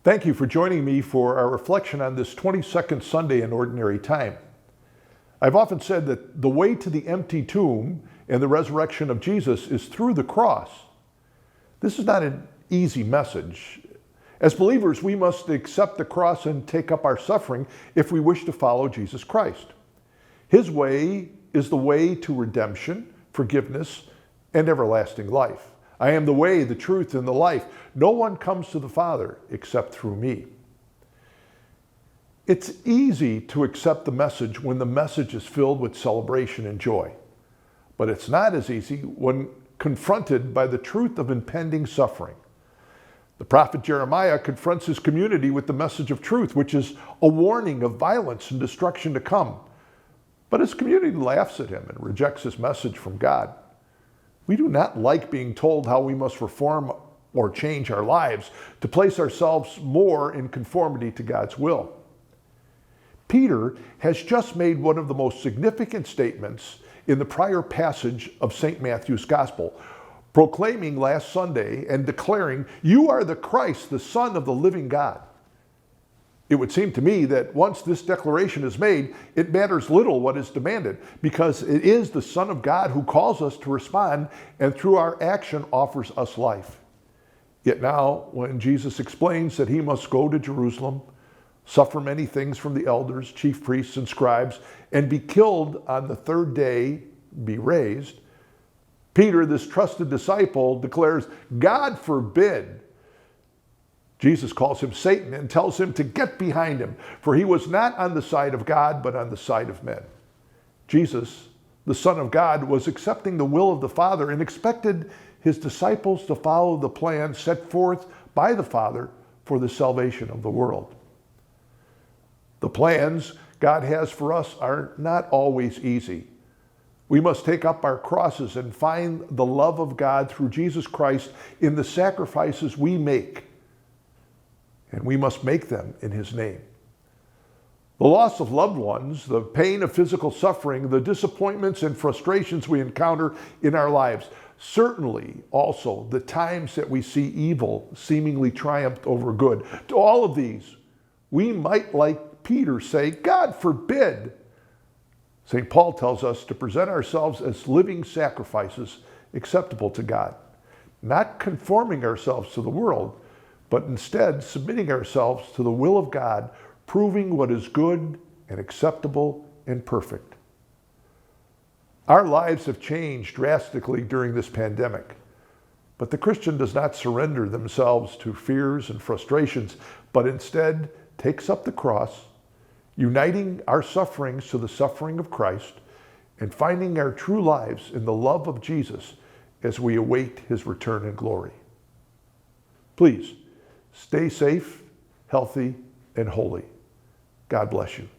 Thank you for joining me for our reflection on this 22nd Sunday in Ordinary Time. I've often said that the way to the empty tomb and the resurrection of Jesus is through the cross. This is not an easy message. As believers, we must accept the cross and take up our suffering if we wish to follow Jesus Christ. His way is the way to redemption, forgiveness, and everlasting life. I am the way, the truth, and the life. No one comes to the Father except through me. It's easy to accept the message when the message is filled with celebration and joy. But it's not as easy when confronted by the truth of impending suffering. The prophet Jeremiah confronts his community with the message of truth, which is a warning of violence and destruction to come. But his community laughs at him and rejects his message from God. We do not like being told how we must reform or change our lives to place ourselves more in conformity to God's will. Peter has just made one of the most significant statements in the prior passage of St. Matthew's Gospel, proclaiming last Sunday and declaring, "You are the Christ, the Son of the living God." It would seem to me that once this declaration is made, it matters little what is demanded, because it is the Son of God who calls us to respond and through our action offers us life. Yet now, when Jesus explains that he must go to Jerusalem, suffer many things from the elders, chief priests, and scribes, and be killed on the third day, be raised, Peter, this trusted disciple, declares, "God forbid." Jesus calls him Satan and tells him to get behind him, for he was not on the side of God, but on the side of men. Jesus, the Son of God, was accepting the will of the Father and expected his disciples to follow the plan set forth by the Father for the salvation of the world. The plans God has for us are not always easy. We must take up our crosses and find the love of God through Jesus Christ in the sacrifices we make. And we must make them in his name. The loss of loved ones, the pain of physical suffering, the disappointments and frustrations we encounter in our lives, certainly also the times that we see evil seemingly triumphed over good. To all of these, we might, like Peter, say, "God forbid." St. Paul tells us to present ourselves as living sacrifices acceptable to God, not conforming ourselves to the world, but instead submitting ourselves to the will of God, proving what is good and acceptable and perfect. Our lives have changed drastically during this pandemic, but the Christian does not surrender themselves to fears and frustrations, but instead takes up the cross, uniting our sufferings to the suffering of Christ and finding our true lives in the love of Jesus as we await his return in glory. Please, stay safe, healthy, and holy. God bless you.